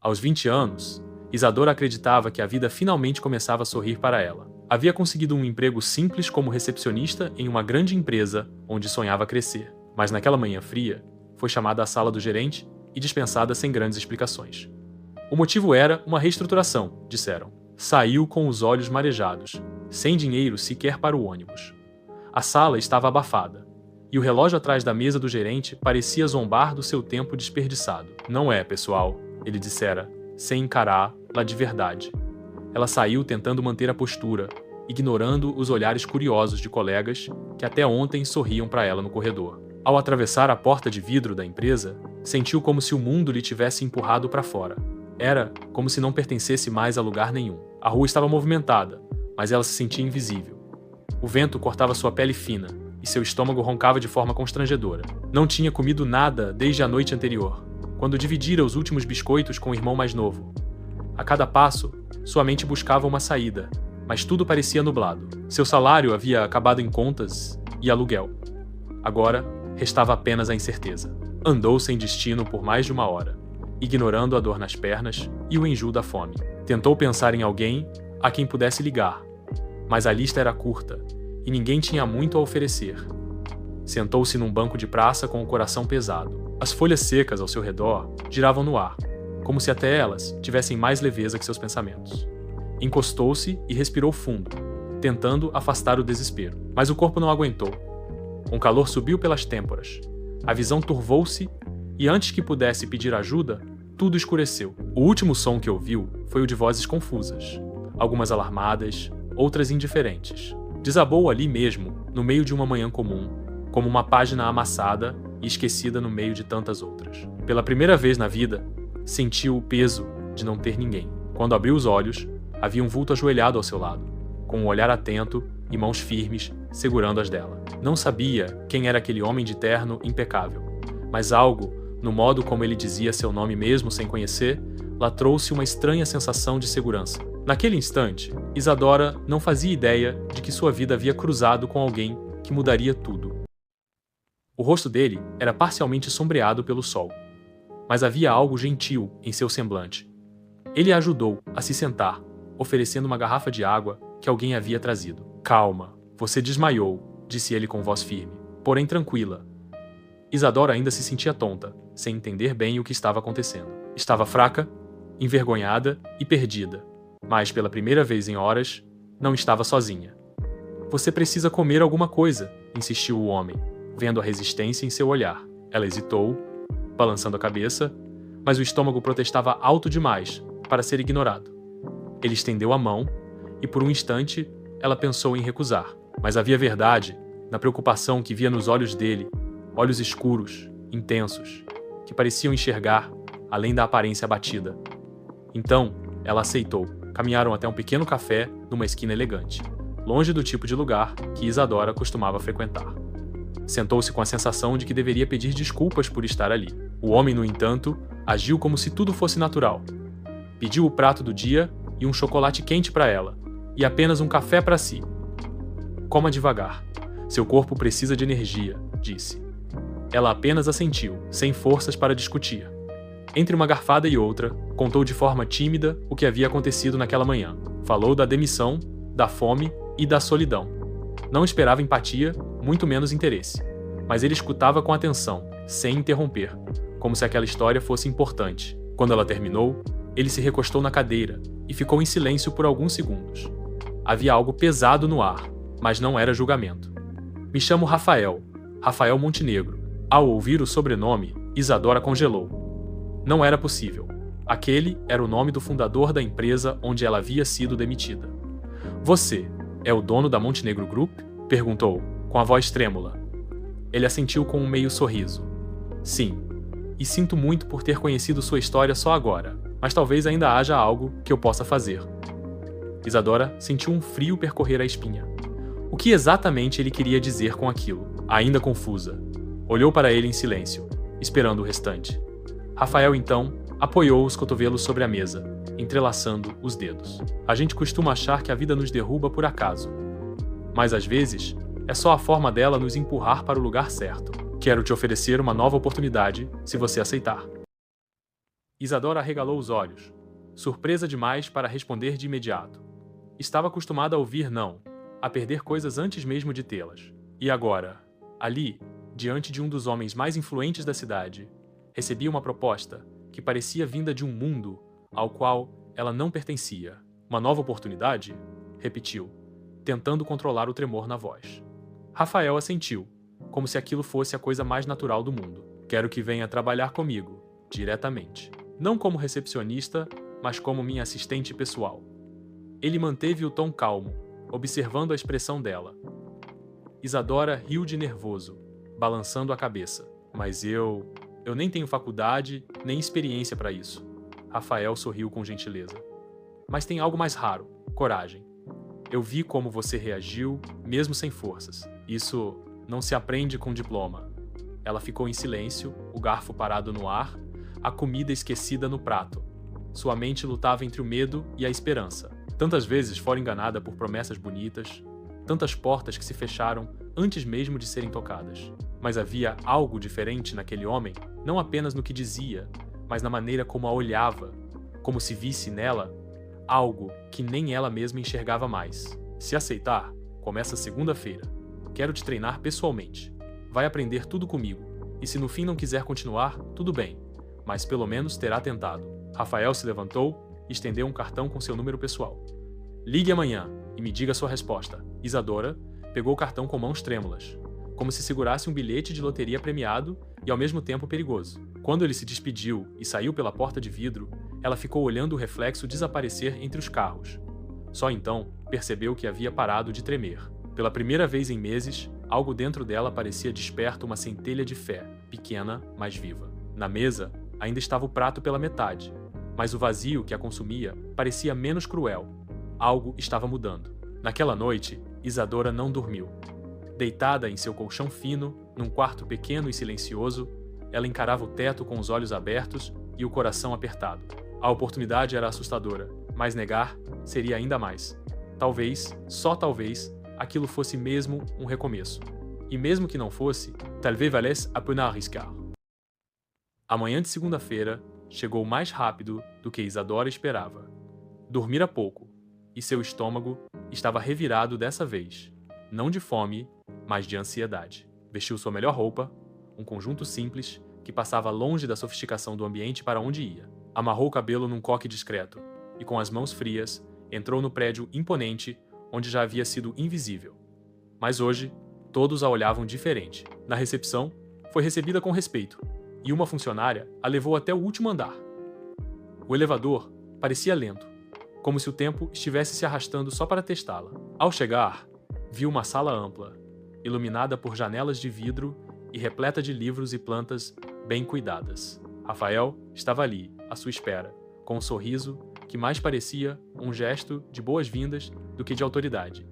Aos 20 anos, Isadora acreditava que a vida finalmente começava a sorrir para ela. Havia conseguido um emprego simples como recepcionista em uma grande empresa onde sonhava crescer. Mas naquela manhã fria, foi chamada à sala do gerente e dispensada sem grandes explicações. O motivo era uma reestruturação, disseram. Saiu com os olhos marejados, sem dinheiro sequer para o ônibus. A sala estava abafada, e o relógio atrás da mesa do gerente parecia zombar do seu tempo desperdiçado. Não é, pessoal, ele dissera, sem encará-la de verdade. Ela saiu tentando manter a postura, ignorando os olhares curiosos de colegas que até ontem sorriam para ela no corredor. Ao atravessar a porta de vidro da empresa, sentiu como se o mundo lhe tivesse empurrado para fora. Era como se não pertencesse mais a lugar nenhum. A rua estava movimentada, mas ela se sentia invisível. O vento cortava sua pele fina, e seu estômago roncava de forma constrangedora. Não tinha comido nada desde a noite anterior, quando dividira os últimos biscoitos com o irmão mais novo. A cada passo, sua mente buscava uma saída, mas tudo parecia nublado. Seu salário havia acabado em contas e aluguel. Agora, restava apenas a incerteza. Andou sem destino por mais de uma hora, ignorando a dor nas pernas e o enjoo da fome. Tentou pensar em alguém a quem pudesse ligar, mas a lista era curta e ninguém tinha muito a oferecer. Sentou-se num banco de praça com o coração pesado. As folhas secas ao seu redor giravam no ar, como se até elas tivessem mais leveza que seus pensamentos. Encostou-se e respirou fundo, tentando afastar o desespero, mas o corpo não aguentou. Um calor subiu pelas têmporas. A visão turvou-se e antes que pudesse pedir ajuda, tudo escureceu. O último som que ouviu foi o de vozes confusas, algumas alarmadas, outras indiferentes. Desabou ali mesmo, no meio de uma manhã comum, como uma página amassada e esquecida no meio de tantas outras. Pela primeira vez na vida, sentiu o peso de não ter ninguém. Quando abriu os olhos, havia um vulto ajoelhado ao seu lado, com um olhar atento e mãos firmes segurando as dela. Não sabia quem era aquele homem de terno impecável, mas algo, no modo como ele dizia seu nome mesmo sem conhecer, lá trouxe uma estranha sensação de segurança. Naquele instante, Isadora não fazia ideia de que sua vida havia cruzado com alguém que mudaria tudo. O rosto dele era parcialmente sombreado pelo sol, mas havia algo gentil em seu semblante. Ele a ajudou a se sentar, oferecendo uma garrafa de água que alguém havia trazido. Calma, você desmaiou, disse ele com voz firme, porém tranquila. Isadora ainda se sentia tonta, sem entender bem o que estava acontecendo. Estava fraca, envergonhada e perdida, mas pela primeira vez em horas, não estava sozinha. Você precisa comer alguma coisa, insistiu o homem, vendo a resistência em seu olhar. Ela hesitou, balançando a cabeça, mas o estômago protestava alto demais para ser ignorado. Ele estendeu a mão e por um instante ela pensou em recusar, mas havia verdade na preocupação que via nos olhos dele, olhos escuros, intensos, que pareciam enxergar além da aparência abatida. Então, ela aceitou. Caminharam até um pequeno café numa esquina elegante, longe do tipo de lugar que Isadora costumava frequentar. Sentou-se com a sensação de que deveria pedir desculpas por estar ali. O homem, no entanto, agiu como se tudo fosse natural. Pediu o prato do dia e um chocolate quente para ela, e apenas um café para si. Coma devagar. Seu corpo precisa de energia, disse. Ela apenas assentiu, sem forças para discutir. Entre uma garfada e outra, contou de forma tímida o que havia acontecido naquela manhã. Falou da demissão, da fome e da solidão. Não esperava empatia, muito menos interesse. Mas ele escutava com atenção, sem interromper, como se aquela história fosse importante. Quando ela terminou, ele se recostou na cadeira e ficou em silêncio por alguns segundos. Havia algo pesado no ar, mas não era julgamento. Me chamo Rafael Montenegro. Ao ouvir o sobrenome, Isadora congelou. Não era possível. Aquele era o nome do fundador da empresa onde ela havia sido demitida. Você é o dono da Montenegro Group? Perguntou, com a voz trêmula. Ele assentiu com um meio sorriso. Sim, e sinto muito por ter conhecido sua história só agora, mas talvez ainda haja algo que eu possa fazer. Isadora sentiu um frio percorrer a espinha. O que exatamente ele queria dizer com aquilo? Ainda confusa. Olhou para ele em silêncio, esperando o restante. Rafael, então, apoiou os cotovelos sobre a mesa, entrelaçando os dedos. A gente costuma achar que a vida nos derruba por acaso. Mas às vezes, é só a forma dela nos empurrar para o lugar certo. Quero te oferecer uma nova oportunidade, se você aceitar. Isadora arregalou os olhos, surpresa demais para responder de imediato. Estava acostumada a ouvir não, a perder coisas antes mesmo de tê-las. E agora, ali, diante de um dos homens mais influentes da cidade, recebia uma proposta que parecia vinda de um mundo ao qual ela não pertencia. Uma nova oportunidade? Repetiu, tentando controlar o tremor na voz. Rafael assentiu, como se aquilo fosse a coisa mais natural do mundo. Quero que venha trabalhar comigo, diretamente. Não como recepcionista, mas como minha assistente pessoal. Ele manteve o tom calmo, observando a expressão dela. Isadora riu de nervoso, balançando a cabeça. Mas eu nem tenho faculdade, nem experiência para isso. Rafael sorriu com gentileza. Mas tem algo mais raro, coragem. Eu vi como você reagiu, mesmo sem forças. Isso não se aprende com diploma. Ela ficou em silêncio, o garfo parado no ar, a comida esquecida no prato. Sua mente lutava entre o medo e a esperança. Tantas vezes fora enganada por promessas bonitas, tantas portas que se fecharam antes mesmo de serem tocadas. Mas havia algo diferente naquele homem, não apenas no que dizia, mas na maneira como a olhava, como se visse nela algo que nem ela mesma enxergava mais. Se aceitar, começa segunda-feira. Quero te treinar pessoalmente. Vai aprender tudo comigo, e se no fim não quiser continuar, tudo bem, mas pelo menos terá tentado. Rafael se levantou e estendeu um cartão com seu número pessoal. Ligue amanhã e me diga sua resposta. Isadora pegou o cartão com mãos trêmulas, como se segurasse um bilhete de loteria premiado e ao mesmo tempo perigoso. Quando ele se despediu e saiu pela porta de vidro, ela ficou olhando o reflexo desaparecer entre os carros. Só então percebeu que havia parado de tremer. Pela primeira vez em meses, algo dentro dela parecia desperto uma centelha de fé, pequena, mas viva. Na mesa, ainda estava o prato pela metade, mas o vazio que a consumia parecia menos cruel. Algo estava mudando. Naquela noite, Isadora não dormiu. Deitada em seu colchão fino, num quarto pequeno e silencioso, ela encarava o teto com os olhos abertos e o coração apertado. A oportunidade era assustadora, mas negar seria ainda mais. Talvez, só talvez, aquilo fosse mesmo um recomeço. E mesmo que não fosse, talvez valesse a pena arriscar. A manhã de segunda-feira chegou mais rápido do que Isadora esperava. Dormira pouco, e seu estômago estava revirado dessa vez, não de fome, mas de ansiedade. Vestiu sua melhor roupa, um conjunto simples que passava longe da sofisticação do ambiente para onde ia. Amarrou o cabelo num coque discreto e, com as mãos frias, entrou no prédio imponente onde já havia sido invisível. Mas hoje, todos a olhavam diferente. Na recepção, foi recebida com respeito, e uma funcionária a levou até o último andar. O elevador parecia lento, como se o tempo estivesse se arrastando só para testá-la. Ao chegar, viu uma sala ampla, iluminada por janelas de vidro e repleta de livros e plantas bem cuidadas. Rafael estava ali, à sua espera, com um sorriso que mais parecia um gesto de boas-vindas do que de autoridade.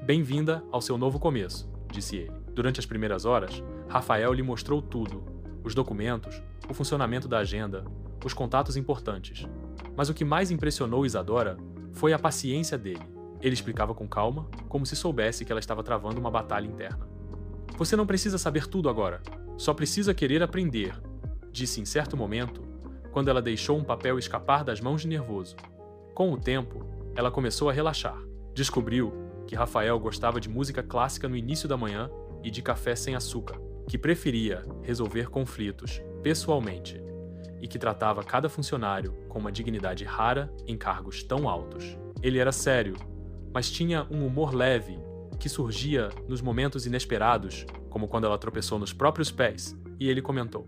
Bem-vinda ao seu novo começo, disse ele. Durante as primeiras horas, Rafael lhe mostrou tudo: os documentos, o funcionamento da agenda, os contatos importantes. Mas o que mais impressionou Isadora foi a paciência dele. Ele explicava com calma, como se soubesse que ela estava travando uma batalha interna. Você não precisa saber tudo agora, só precisa querer aprender, disse em certo momento, quando ela deixou um papel escapar das mãos de nervoso. Com o tempo, ela começou a relaxar. Descobriu que Rafael gostava de música clássica no início da manhã e de café sem açúcar, que preferia resolver conflitos pessoalmente e que tratava cada funcionário com uma dignidade rara em cargos tão altos. Ele era sério, mas tinha um humor leve que surgia nos momentos inesperados, como quando ela tropeçou nos próprios pés, e ele comentou: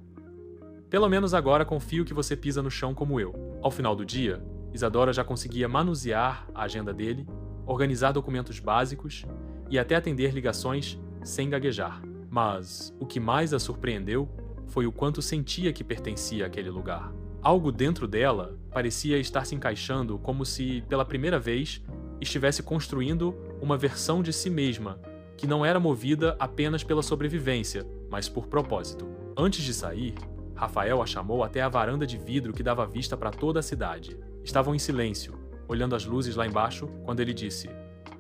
"Pelo menos agora confio que você pisa no chão como eu." Ao final do dia, Isadora já conseguia manusear a agenda dele, organizar documentos básicos e até atender ligações sem gaguejar. Mas o que mais a surpreendeu foi o quanto sentia que pertencia àquele lugar. Algo dentro dela parecia estar se encaixando como se, pela primeira vez, estivesse construindo uma versão de si mesma, que não era movida apenas pela sobrevivência, mas por propósito. Antes de sair, Rafael a chamou até a varanda de vidro que dava vista para toda a cidade. Estavam em silêncio, olhando as luzes lá embaixo, quando ele disse: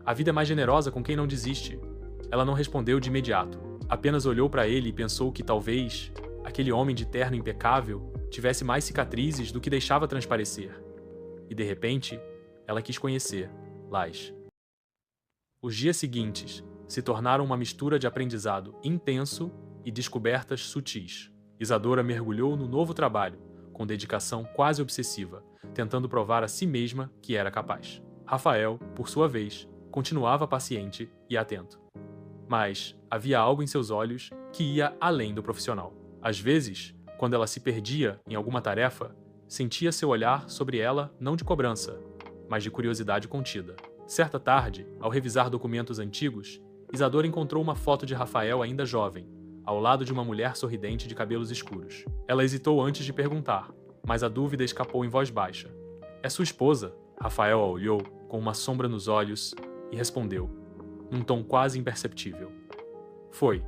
"A vida é mais generosa com quem não desiste." Ela não respondeu de imediato, apenas olhou para ele e pensou que talvez aquele homem de terno impecável tivesse mais cicatrizes do que deixava transparecer. E de repente, ela quis conhecer Lais. Os dias seguintes se tornaram uma mistura de aprendizado intenso e descobertas sutis. Isadora mergulhou no novo trabalho, com dedicação quase obsessiva, tentando provar a si mesma que era capaz. Rafael, por sua vez, continuava paciente e atento. Mas havia algo em seus olhos que ia além do profissional. Às vezes, quando ela se perdia em alguma tarefa, sentia seu olhar sobre ela não de cobrança, mas de curiosidade contida. Certa tarde, ao revisar documentos antigos, Isadora encontrou uma foto de Rafael ainda jovem, ao lado de uma mulher sorridente de cabelos escuros. Ela hesitou antes de perguntar, mas a dúvida escapou em voz baixa. "É sua esposa?" Rafael a olhou, com uma sombra nos olhos, e respondeu, num tom quase imperceptível. "Foi.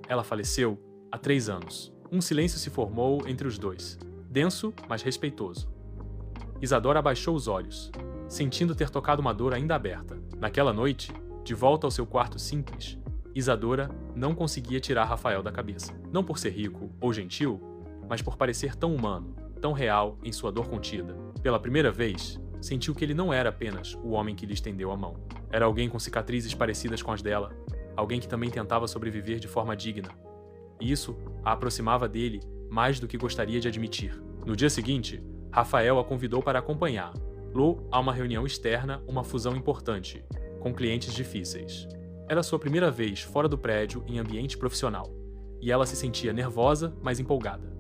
Ela faleceu há 3 anos." Um silêncio se formou entre os dois, denso, mas respeitoso. Isadora abaixou os olhos, sentindo ter tocado uma dor ainda aberta. Naquela noite, de volta ao seu quarto simples, Isadora não conseguia tirar Rafael da cabeça. Não por ser rico ou gentil, mas por parecer tão humano, tão real em sua dor contida. Pela primeira vez, sentiu que ele não era apenas o homem que lhe estendeu a mão. Era alguém com cicatrizes parecidas com as dela, alguém que também tentava sobreviver de forma digna. E isso a aproximava dele mais do que gostaria de admitir. No dia seguinte, Rafael a convidou para acompanhá-lo a uma reunião externa, uma fusão importante, com clientes difíceis. Era sua primeira vez fora do prédio em ambiente profissional, e ela se sentia nervosa, mas empolgada.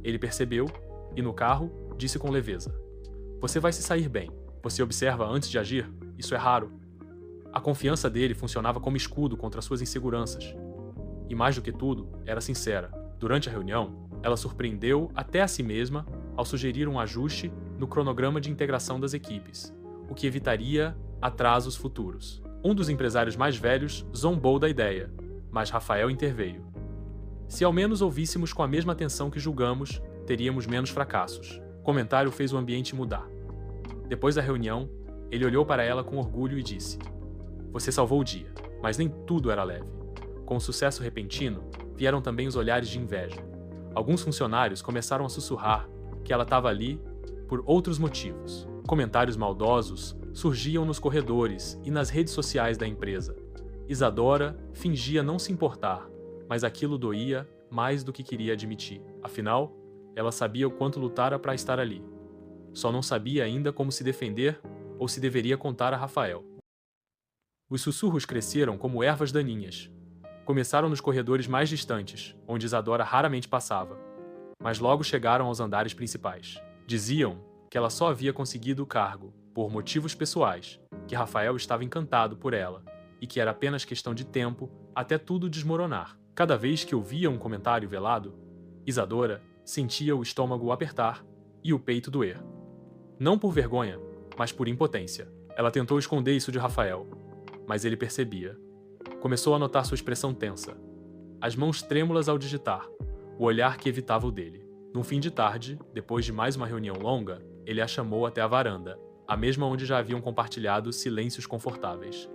Ele percebeu, e no carro, disse com leveza: "Você vai se sair bem. Você observa antes de agir? Isso é raro." A confiança dele funcionava como escudo contra suas inseguranças. E mais do que tudo, era sincera. Durante a reunião, ela surpreendeu até a si mesma ao sugerir um ajuste no cronograma de integração das equipes, o que evitaria atrasos futuros. Um dos empresários mais velhos zombou da ideia, mas Rafael interveio. "Se ao menos ouvíssemos com a mesma atenção que julgamos, teríamos menos fracassos." O comentário fez o ambiente mudar. Depois da reunião, ele olhou para ela com orgulho e disse: "Você salvou o dia." Mas nem tudo era leve. Com o sucesso repentino, vieram também os olhares de inveja. Alguns funcionários começaram a sussurrar que ela estava ali por outros motivos. Comentários maldosos surgiam nos corredores e nas redes sociais da empresa. Isadora fingia não se importar, mas aquilo doía mais do que queria admitir. Afinal, ela sabia o quanto lutara para estar ali. Só não sabia ainda como se defender ou se deveria contar a Rafael. Os sussurros cresceram como ervas daninhas. Começaram nos corredores mais distantes, onde Isadora raramente passava, mas logo chegaram aos andares principais. Diziam que ela só havia conseguido o cargo por motivos pessoais, que Rafael estava encantado por ela e que era apenas questão de tempo até tudo desmoronar. Cada vez que ouvia um comentário velado, Isadora sentia o estômago apertar e o peito doer. Não por vergonha, mas por impotência. Ela tentou esconder isso de Rafael, mas ele percebia. Começou a notar sua expressão tensa, as mãos trêmulas ao digitar, o olhar que evitava o dele. Num fim de tarde, depois de mais uma reunião longa, ele a chamou até a varanda, a mesma onde já haviam compartilhado silêncios confortáveis.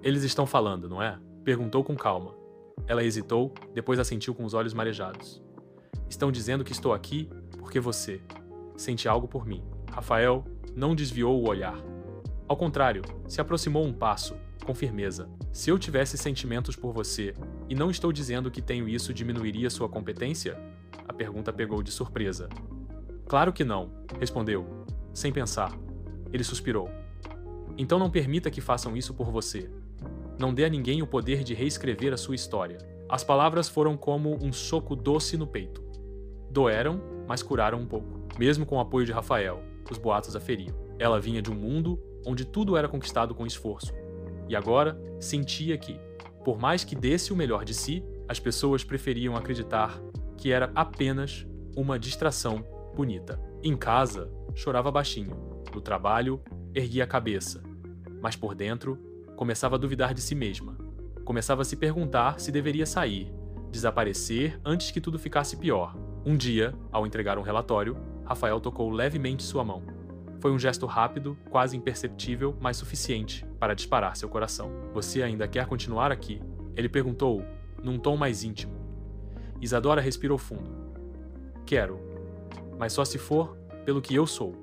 "Eles estão falando, não é?" Perguntou com calma. Ela hesitou, depois assentiu com os olhos marejados. "Estão dizendo que estou aqui porque você sente algo por mim." Rafael não desviou o olhar. Ao contrário, se aproximou um passo, com firmeza. "Se eu tivesse sentimentos por você, e não estou dizendo que tenho isso diminuiria sua competência?" A pergunta pegou de surpresa. "Claro que não", respondeu, sem pensar. Ele suspirou. "Então não permita que façam isso por você. Não dê a ninguém o poder de reescrever a sua história." As palavras foram como um soco doce no peito. Doeram, mas curaram um pouco. Mesmo com o apoio de Rafael, os boatos aferiam. Ela vinha de um mundo onde tudo era conquistado com esforço. E agora sentia que, por mais que desse o melhor de si, as pessoas preferiam acreditar que era apenas uma distração bonita. Em casa, chorava baixinho. No trabalho, erguia a cabeça. Mas por dentro, começava a duvidar de si mesma. Começava a se perguntar se deveria sair, desaparecer antes que tudo ficasse pior. Um dia, ao entregar um relatório, Rafael tocou levemente sua mão. Foi um gesto rápido, quase imperceptível, mas suficiente para disparar seu coração. "Você ainda quer continuar aqui?" Ele perguntou, num tom mais íntimo. Isadora respirou fundo. "Quero. mas só se for pelo que eu sou,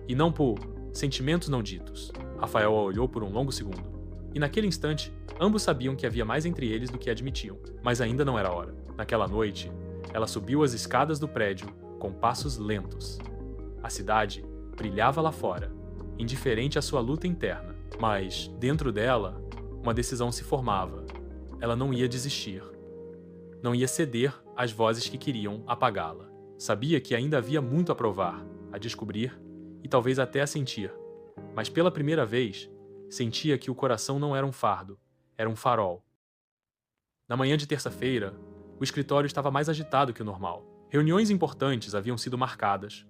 e não por sentimentos não ditos. Rafael a olhou por um longo segundo, e naquele instante, ambos sabiam que havia mais entre eles do que admitiam, mas ainda não era hora. Naquela noite, ela subiu as escadas do prédio com passos lentos. A cidade brilhava lá fora, indiferente à sua luta interna, mas, dentro dela, uma decisão se formava. Ela não ia desistir. Não ia ceder às vozes que queriam apagá-la. Sabia que ainda havia muito a provar, a descobrir e talvez até a sentir. Mas pela primeira vez, sentia que o coração não era um fardo, era um farol. Na manhã de terça-feira, o escritório estava mais agitado que o normal. Reuniões importantes haviam sido marcadas,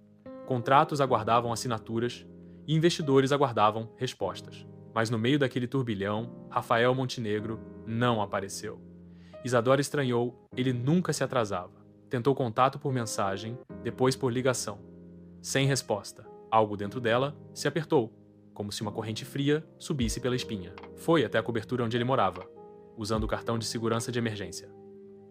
contratos aguardavam assinaturas e investidores aguardavam respostas. Mas no meio daquele turbilhão, Rafael Montenegro não apareceu. Isadora estranhou, ele nunca se atrasava. Tentou contato por mensagem, depois por ligação. Sem resposta. Algo dentro dela se apertou, como se uma corrente fria subisse pela espinha. Foi até a cobertura onde ele morava, usando o cartão de segurança de emergência.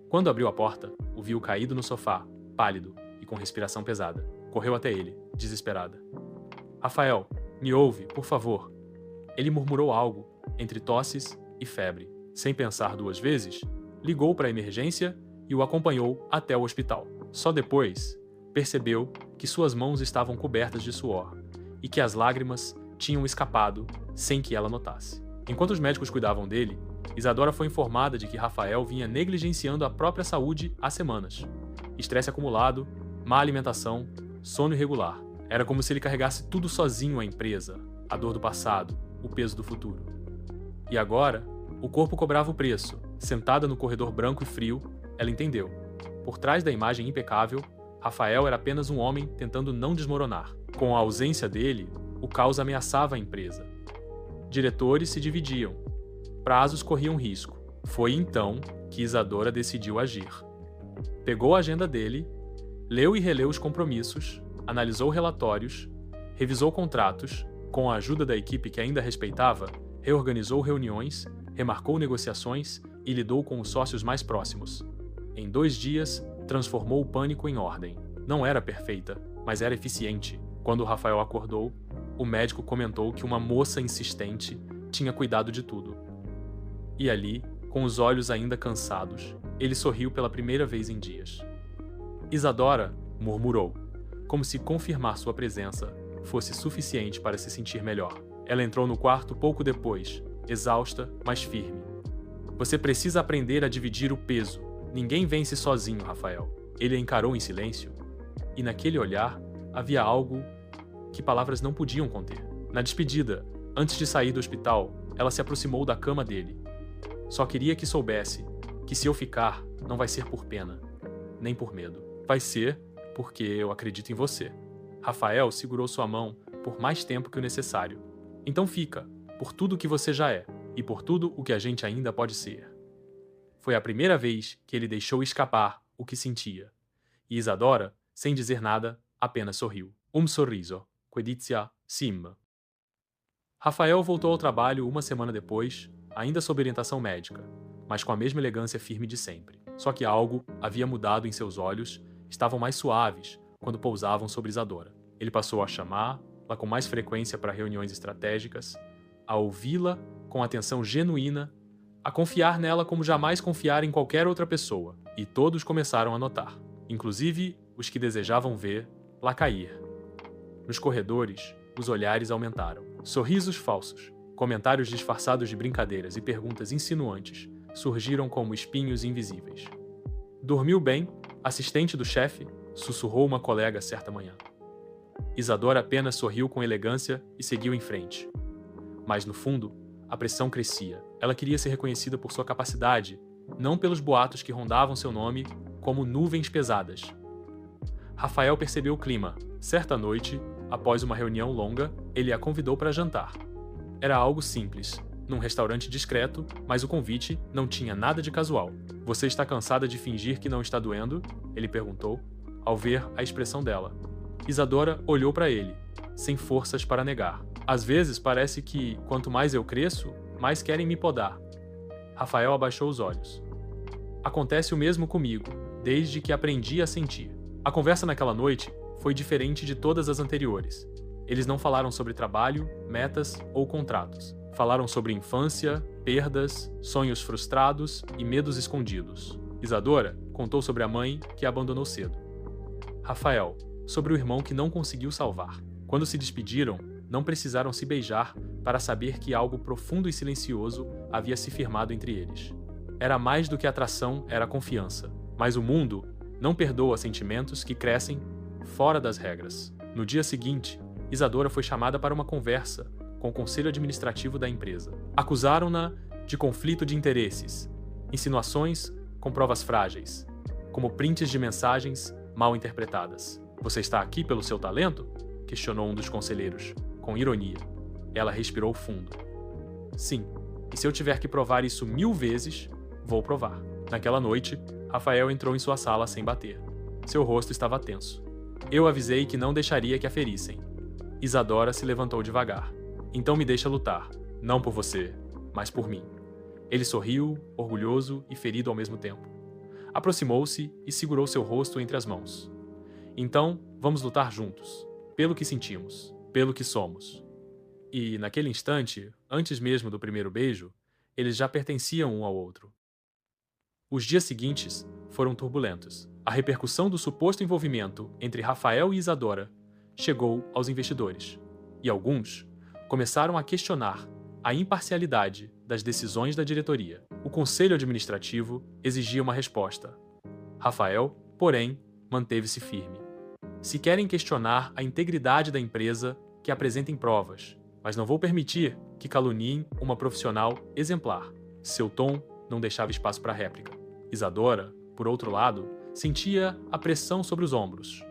Quando abriu a porta, o viu caído no sofá, pálido e com respiração pesada. Correu até ele, desesperada. Rafael, me ouve, por favor. Ele murmurou algo, entre tosses e febre. Sem pensar duas vezes, ligou para a emergência e o acompanhou até o hospital. Só depois, percebeu que suas mãos estavam cobertas de suor e que as lágrimas tinham escapado sem que ela notasse. Enquanto os médicos cuidavam dele, Isadora foi informada de que Rafael vinha negligenciando a própria saúde há semanas. Estresse acumulado, má alimentação, sono irregular. Era como se ele carregasse tudo sozinho a empresa, a dor do passado, o peso do futuro. E agora, o corpo cobrava o preço. Sentada no corredor branco e frio, ela entendeu. Por trás da imagem impecável, Rafael era apenas um homem tentando não desmoronar. Com a ausência dele, o caos ameaçava a empresa. Diretores se dividiam. Prazos corriam risco. Foi então que Isadora decidiu agir. Pegou a agenda dele, leu e releu os compromissos, analisou relatórios, revisou contratos, com a ajuda da equipe que ainda respeitava, reorganizou reuniões, remarcou negociações e lidou com os sócios mais próximos. Em 2 dias, transformou o pânico em ordem. Não era perfeita, mas era eficiente. Quando Rafael acordou, o médico comentou que uma moça insistente tinha cuidado de tudo. E ali, com os olhos ainda cansados, ele sorriu pela primeira vez em dias. Isadora murmurou, como se confirmar sua presença fosse suficiente para se sentir melhor. Ela entrou no quarto pouco depois, exausta, mas firme. Você precisa aprender a dividir o peso. Ninguém vence sozinho, Rafael. Ele a encarou em silêncio, e naquele olhar havia algo que palavras não podiam conter. Na despedida, antes de sair do hospital, ela se aproximou da cama dele. Só queria que soubesse que se eu ficar, não vai ser por pena, nem por medo. Vai ser porque eu acredito em você. Rafael segurou sua mão por mais tempo que o necessário. Então fica, por tudo o que você já é, e por tudo o que a gente ainda pode ser. Foi a primeira vez que ele deixou escapar o que sentia. E Isadora, sem dizer nada, apenas sorriu. Sorriso, quedizia sim. Rafael voltou ao trabalho 1 semana depois, ainda sob orientação médica, mas com a mesma elegância firme de sempre. Só que algo havia mudado em seus olhos, estavam mais suaves quando pousavam sobre Isadora. Ele passou a chamá-la com mais frequência para reuniões estratégicas, a ouvi-la com atenção genuína, a confiar nela como jamais confiar em qualquer outra pessoa, e todos começaram a notar, inclusive os que desejavam ver-la cair. Nos corredores, os olhares aumentaram. Sorrisos falsos, comentários disfarçados de brincadeiras e perguntas insinuantes surgiram como espinhos invisíveis. Dormiu bem, assistente do chefe, sussurrou uma colega certa manhã. Isadora apenas sorriu com elegância e seguiu em frente. Mas no fundo, a pressão crescia. Ela queria ser reconhecida por sua capacidade, não pelos boatos que rondavam seu nome como nuvens pesadas. Rafael percebeu o clima. Certa noite, após uma reunião longa, ele a convidou para jantar. Era algo simples, num restaurante discreto, mas o convite não tinha nada de casual. Você está cansada de fingir que não está doendo? Ele perguntou, ao ver a expressão dela. Isadora olhou para ele, sem forças para negar. Às vezes parece que, quanto mais eu cresço, mais querem me podar. Rafael abaixou os olhos. Acontece o mesmo comigo, desde que aprendi a sentir. A conversa naquela noite foi diferente de todas as anteriores. Eles não falaram sobre trabalho, metas ou contratos. Falaram sobre infância, perdas, sonhos frustrados e medos escondidos. Isadora contou sobre a mãe que a abandonou cedo. Rafael, sobre o irmão que não conseguiu salvar. Quando se despediram, não precisaram se beijar para saber que algo profundo e silencioso havia se firmado entre eles. Era mais do que atração, era confiança. Mas o mundo não perdoa sentimentos que crescem fora das regras. No dia seguinte, Isadora foi chamada para uma conversa com o conselho administrativo da empresa. Acusaram-na de conflito de interesses, insinuações com provas frágeis, como prints de mensagens mal interpretadas. Você está aqui pelo seu talento? Questionou um dos conselheiros, com ironia. Ela respirou fundo. Sim, e se eu tiver que provar isso 1000 vezes, vou provar. Naquela noite, Rafael entrou em sua sala sem bater. Seu rosto estava tenso. Eu avisei que não deixaria que a ferissem. Isadora se levantou devagar. Então me deixa lutar, não por você, mas por mim. Ele sorriu, orgulhoso e ferido ao mesmo tempo. Aproximou-se e segurou seu rosto entre as mãos. Então, vamos lutar juntos, pelo que sentimos, pelo que somos. E, naquele instante, antes mesmo do primeiro beijo, eles já pertenciam um ao outro. Os dias seguintes foram turbulentos. A repercussão do suposto envolvimento entre Rafael e Isadora chegou aos investidores, e alguns começaram a questionar a imparcialidade das decisões da diretoria. O conselho administrativo exigia uma resposta. Rafael, porém, manteve-se firme. Se querem questionar a integridade da empresa, que apresentem provas, mas não vou permitir que caluniem uma profissional exemplar. Seu tom não deixava espaço para réplica. Isadora, por outro lado, sentia a pressão sobre os ombros.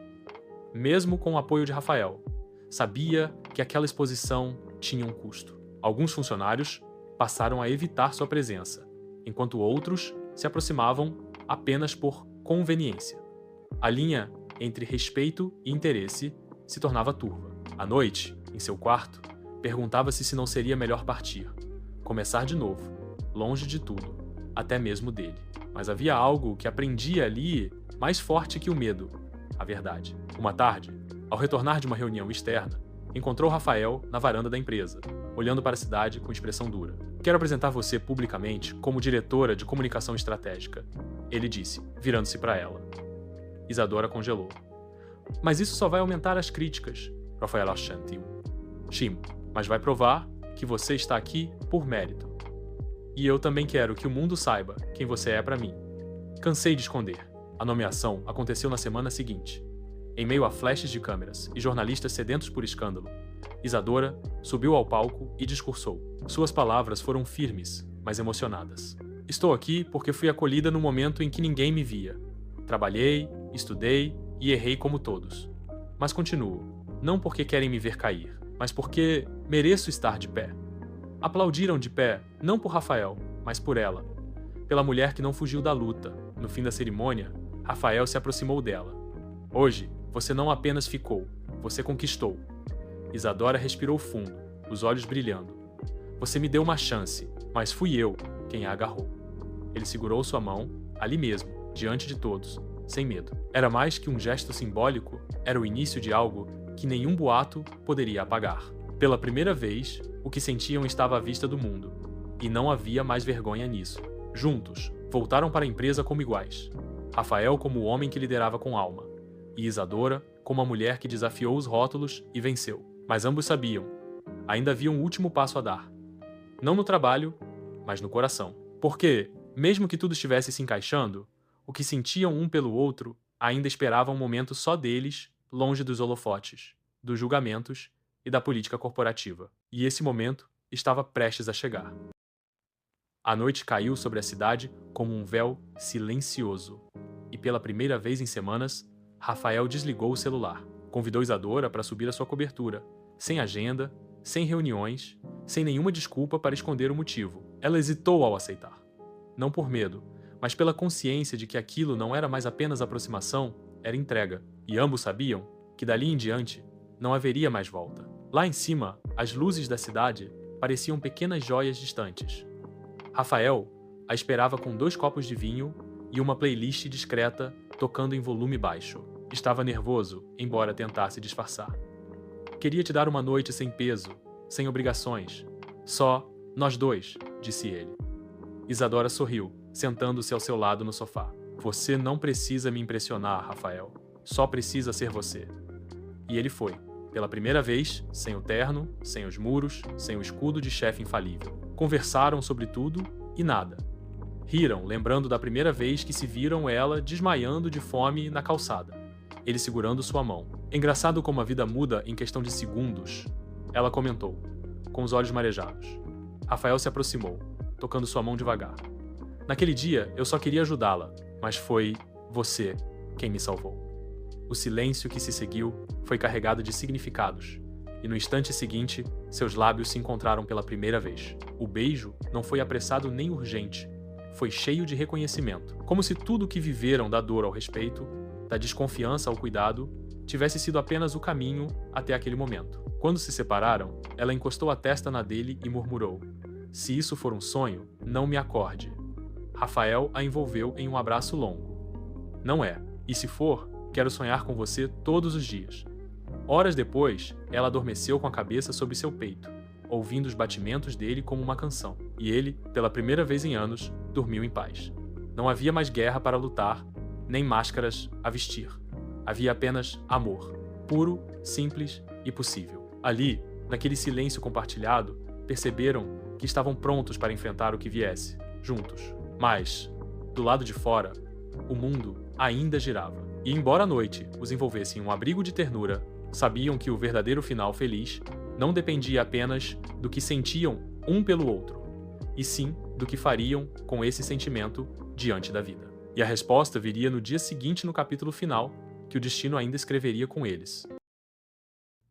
Mesmo com o apoio de Rafael, sabia que aquela exposição tinha um custo. Alguns funcionários passaram a evitar sua presença, enquanto outros se aproximavam apenas por conveniência. A linha entre respeito e interesse se tornava turva. À noite, em seu quarto, perguntava-se se não seria melhor partir, começar de novo, longe de tudo, até mesmo dele. Mas havia algo que aprendia ali mais forte que o medo, a verdade. Uma tarde, ao retornar de uma reunião externa, encontrou Rafael na varanda da empresa, olhando para a cidade com expressão dura. Quero apresentar você publicamente como diretora de comunicação estratégica, ele disse, virando-se para ela. Isadora congelou. Mas isso só vai aumentar as críticas, Rafael assentiu. Sim, mas vai provar que você está aqui por mérito. E eu também quero que o mundo saiba quem você é para mim. Cansei de esconder. A nomeação aconteceu na semana seguinte. Em meio a flashes de câmeras e jornalistas sedentos por escândalo, Isadora subiu ao palco e discursou. Suas palavras foram firmes, mas emocionadas. Estou aqui porque fui acolhida no momento em que ninguém me via. Trabalhei, estudei e errei como todos. Mas continuo, não porque querem me ver cair, mas porque mereço estar de pé. Aplaudiram de pé, não por Rafael, mas por ela. Pela mulher que não fugiu da luta. No fim da cerimônia, Rafael se aproximou dela. Hoje, você não apenas ficou, você conquistou. Isadora respirou fundo, os olhos brilhando. Você me deu uma chance, mas fui eu quem a agarrou. Ele segurou sua mão, ali mesmo, diante de todos, sem medo. Era mais que um gesto simbólico, era o início de algo que nenhum boato poderia apagar. Pela primeira vez, o que sentiam estava à vista do mundo, e não havia mais vergonha nisso. Juntos, voltaram para a empresa como iguais. Rafael como o homem que liderava com alma, e Isadora como a mulher que desafiou os rótulos e venceu. Mas ambos sabiam, ainda havia um último passo a dar. Não no trabalho, mas no coração. Porque, mesmo que tudo estivesse se encaixando, o que sentiam um pelo outro ainda esperava um momento só deles, longe dos holofotes, dos julgamentos e da política corporativa. E esse momento estava prestes a chegar. A noite caiu sobre a cidade como um véu silencioso. E pela primeira vez em semanas, Rafael desligou o celular. Convidou Isadora para subir a sua cobertura, sem agenda, sem reuniões, sem nenhuma desculpa para esconder o motivo. Ela hesitou ao aceitar. Não por medo, mas pela consciência de que aquilo não era mais apenas aproximação, era entrega. E ambos sabiam que dali em diante não haveria mais volta. Lá em cima, as luzes da cidade pareciam pequenas joias distantes. Rafael a esperava com 2 copos de vinho e uma playlist discreta tocando em volume baixo. Estava nervoso, embora tentasse disfarçar. Queria te dar uma noite sem peso, sem obrigações. Só nós dois, disse ele. Isadora sorriu, sentando-se ao seu lado no sofá. Você não precisa me impressionar, Rafael. Só precisa ser você. E ele foi. Pela primeira vez, sem o terno, sem os muros, sem o escudo de chefe infalível. Conversaram sobre tudo e nada. Riram, lembrando da primeira vez que se viram ela desmaiando de fome na calçada. Ele segurando sua mão. Engraçado como a vida muda em questão de segundos. Ela comentou, com os olhos marejados. Rafael se aproximou, tocando sua mão devagar. Naquele dia, eu só queria ajudá-la, mas foi você quem me salvou. O silêncio que se seguiu foi carregado de significados, e no instante seguinte, seus lábios se encontraram pela primeira vez. O beijo não foi apressado nem urgente, foi cheio de reconhecimento, como se tudo o que viveram da dor ao respeito, da desconfiança ao cuidado, tivesse sido apenas o caminho até aquele momento. Quando se separaram, ela encostou a testa na dele e murmurou: se isso for um sonho, não me acorde. Rafael a envolveu em um abraço longo. Não é, e se for, quero sonhar com você todos os dias. Horas depois, ela adormeceu com a cabeça sobre seu peito, ouvindo os batimentos dele como uma canção, e ele, pela primeira vez em anos, dormiu em paz. Não havia mais guerra para lutar, nem máscaras a vestir. Havia apenas amor, puro, simples e possível. Ali, naquele silêncio compartilhado, perceberam que estavam prontos para enfrentar o que viesse, juntos. Mas, do lado de fora, o mundo ainda girava. E embora a noite os envolvesse em um abrigo de ternura, sabiam que o verdadeiro final feliz não dependia apenas do que sentiam um pelo outro, e sim do que fariam com esse sentimento diante da vida. E a resposta viria no dia seguinte no capítulo final, que o destino ainda escreveria com eles.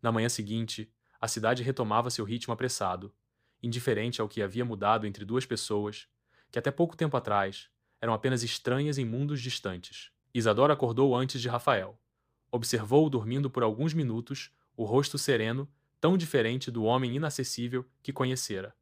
Na manhã seguinte, a cidade retomava seu ritmo apressado, indiferente ao que havia mudado entre duas pessoas, que até pouco tempo atrás eram apenas estranhas em mundos distantes. Isadora acordou antes de Rafael. Observou-o dormindo por alguns minutos, o rosto sereno, tão diferente do homem inacessível que conhecera.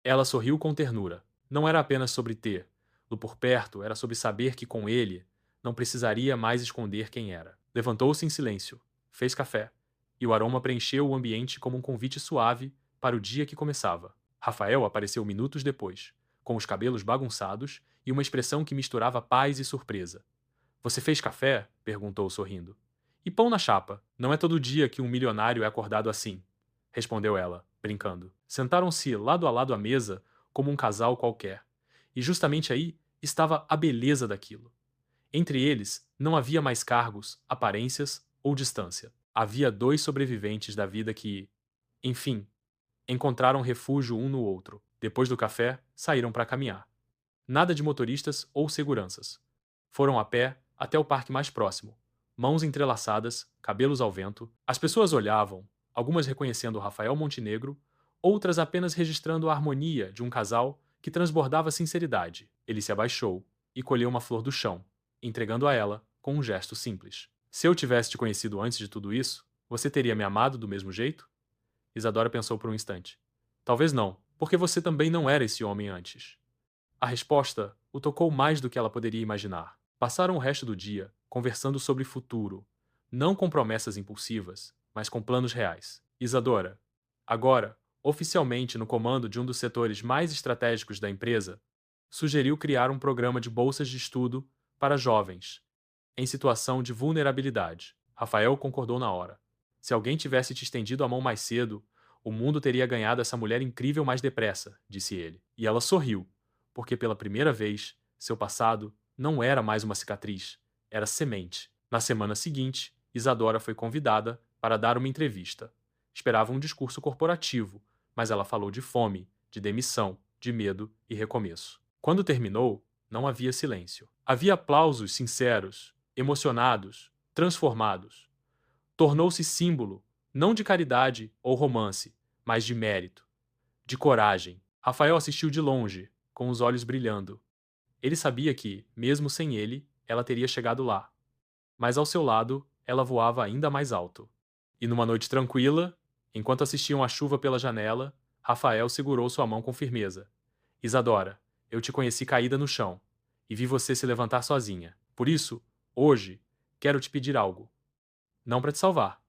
Ela sorriu com ternura. Não era apenas sobre ter, do por perto era sobre saber que com ele não precisaria mais esconder quem era. Levantou-se em silêncio, fez café, e o aroma preencheu o ambiente como um convite suave para o dia que começava. Rafael apareceu minutos depois, com os cabelos bagunçados e uma expressão que misturava paz e surpresa. Você fez café? Perguntou sorrindo. E pão na chapa. Não é todo dia que um milionário é acordado assim, respondeu ela, brincando. Sentaram-se lado a lado à mesa, como um casal qualquer. E justamente aí estava a beleza daquilo. Entre eles, não havia mais cargos, aparências ou distância. Havia dois sobreviventes da vida que, enfim, encontraram refúgio um no outro. Depois do café, saíram para caminhar. Nada de motoristas ou seguranças. Foram a pé até o parque mais próximo, mãos entrelaçadas, cabelos ao vento. As pessoas olhavam, algumas reconhecendo Rafael Montenegro, outras apenas registrando a harmonia de um casal que transbordava sinceridade. Ele se abaixou e colheu uma flor do chão, entregando a ela com um gesto simples. Se eu tivesse te conhecido antes de tudo isso, você teria me amado do mesmo jeito? Isadora pensou por um instante. Talvez não, porque você também não era esse homem antes. A resposta o tocou mais do que ela poderia imaginar. Passaram o resto do dia conversando sobre futuro, não com promessas impulsivas, mas com planos reais. Isadora, agora, oficialmente no comando de um dos setores mais estratégicos da empresa, sugeriu criar um programa de bolsas de estudo para jovens em situação de vulnerabilidade. Rafael concordou na hora. Se alguém tivesse te estendido a mão mais cedo, o mundo teria ganhado essa mulher incrível mais depressa, disse ele. E ela sorriu, porque pela primeira vez, seu passado não era mais uma cicatriz, era semente. Na semana seguinte, Isadora foi convidada para dar uma entrevista. Esperava um discurso corporativo, mas ela falou de fome, de demissão, de medo e recomeço. Quando terminou, não havia silêncio. Havia aplausos sinceros, emocionados, transformados. Tornou-se símbolo, não de caridade ou romance, mas de mérito, de coragem. Rafael assistiu de longe, com os olhos brilhando. Ele sabia que, mesmo sem ele, ela teria chegado lá. Mas ao seu lado, ela voava ainda mais alto. E numa noite tranquila, enquanto assistiam à chuva pela janela, Rafael segurou sua mão com firmeza. Isadora, eu te conheci caída no chão, e vi você se levantar sozinha. Por isso, hoje, Quero te pedir algo. Não para te salvar,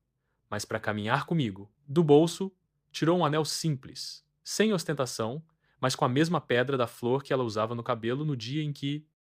mas para caminhar comigo. Do bolso, tirou um anel simples, sem ostentação, mas com a mesma pedra da flor que ela usava no cabelo no dia em que